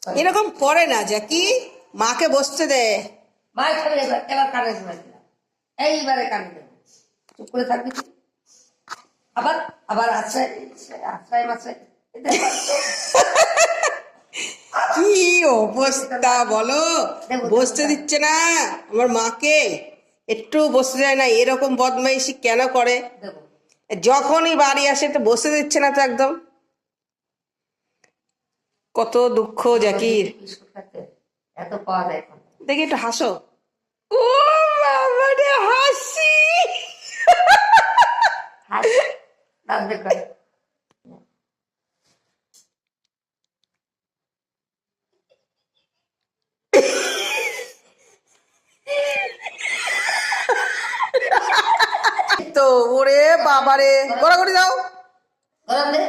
এরকম করে না জ্যাকি, মাকে বসতে দে। মায়ের খাবে এবার কানে শোনা দিলাম, এইবারে কানে দেবো, চুপ করে থাকবি। আবার আবার আশ্রয় আশ্রয় মাশ্রয় কি অবস্থা বলো, বসতে দিচ্ছে না আমার মাকে, একটু বসতে যায় না। এরকম বদমাইশি কেন করে? দেবো। যখনই বাড়ি আসে তো বসতে দিচ্ছে না তো একদম। কত দুঃখ জ্যাকির। বিস্কুট খাচ্ছে, এত পাওয়া যায় এখন। দেখি একটু হাসো। ও বাবা রে, হাসি। দাঁত বের করে। তো ওরে বাবারে, গড়াগড়ি দাও। গরম দে।